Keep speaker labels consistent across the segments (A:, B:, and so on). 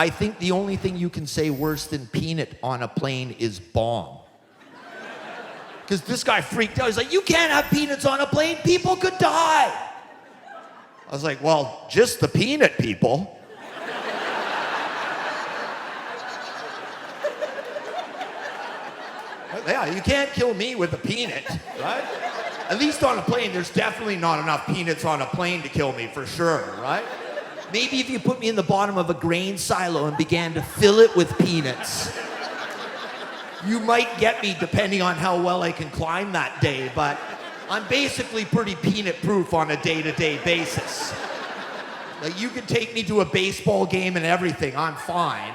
A: I think the only thing you can say worse than peanut on a plane is bomb. Because this guy freaked out. He's like, you can't have peanuts on a plane. People could die. I was like, well, just the peanut people. Yeah, you can't kill me with a peanut, right? At least on a plane, there's definitely not enough peanuts on a plane to kill me, for sure, right? Maybe if you put me in the bottom of a grain silo and began to fill it with peanuts, you might get me depending on how well I can climb that day, but I'm basically pretty peanut-proof on a day-to-day basis. Like, you can take me to a baseball game and everything, I'm fine.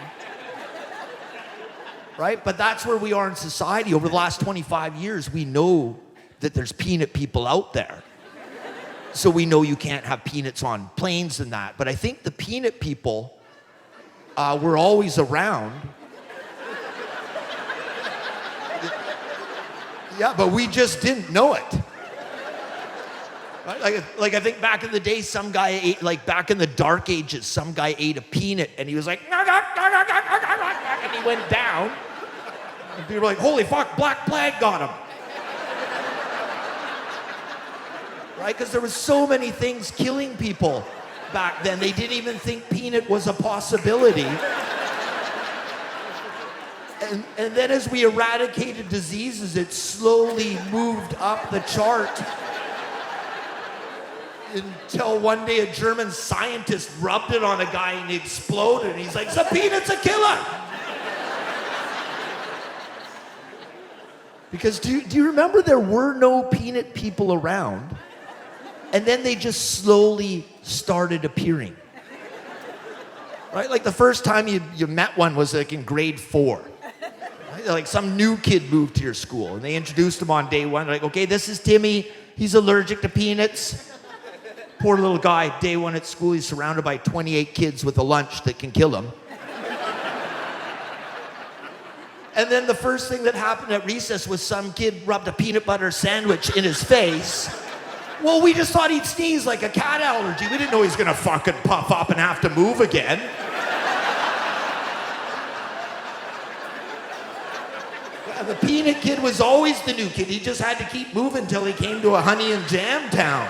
A: Right? But that's where we are in society. Over the last 25 years, we know that there's peanut people out there. So we know you can't have peanuts on planes and that. But I think the peanut people were always around. Yeah, but we just didn't know it. Right? Like I think back in the day, some guy ate, like back in the dark ages, some guy ate a peanut and he was like, and he went down. And people were like, holy fuck, Black Plague got him. Right? Because there was so many things killing people back then. They didn't even think peanut was a possibility. And then as we eradicated diseases, it slowly moved up the chart. Until one day a German scientist rubbed it on a guy and he exploded. And he's like, the peanut's a killer. Because do you remember there were no peanut people around? And then they just slowly started appearing. Right? Like the first time you met one was like in grade 4. Right? Like some new kid moved to your school and they introduced him on day 1. They're like, okay, this is Timmy. He's allergic to peanuts. Poor little guy, day 1 at school, he's surrounded by 28 kids with a lunch that can kill him. And then the first thing that happened at recess was some kid rubbed a peanut butter sandwich in his face. Well, we just thought he'd sneeze like a cat allergy. We didn't know he was gonna fucking puff up and have to move again. The peanut kid was always the new kid. He just had to keep moving until he came to a honey and jam town.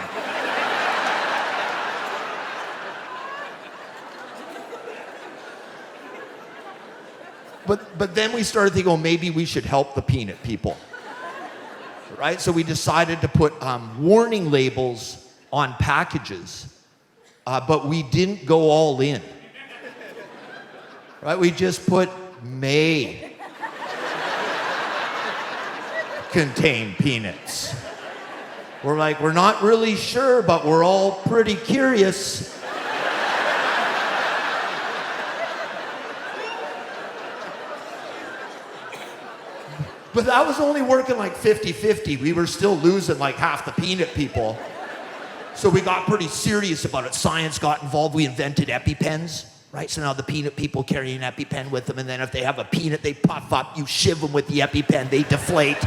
A: But then we started thinking, oh, maybe we should help the peanut people. Right? So we decided to put warning labels on packages, but we didn't go all in. Right? We just put may contain peanuts. We're like, we're not really sure, but we're all pretty curious. But that was only working like 50-50. We were still losing like half the peanut people. So we got pretty serious about it. Science got involved. We invented EpiPens, right? So now the peanut people carry an EpiPen with them, and then if they have a peanut, they puff up. You shiv them with the EpiPen, they deflate.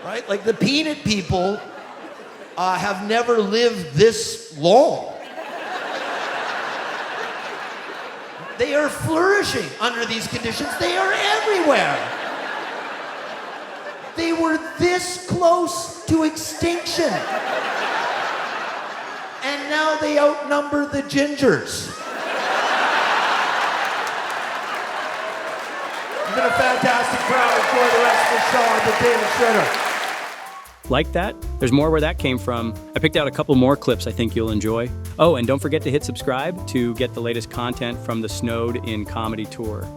A: Right? Like the peanut people have never lived this long. They are flourishing under these conditions. They are everywhere. They were this close to extinction. And now they outnumber the gingers. It's been a fantastic crowd. Enjoy the rest of the show on the Damonde Tschritter.
B: Like that? There's more where that came from. I picked out a couple more clips I think you'll enjoy. Oh, and don't forget to hit subscribe to get the latest content from the Snowed in Comedy Tour.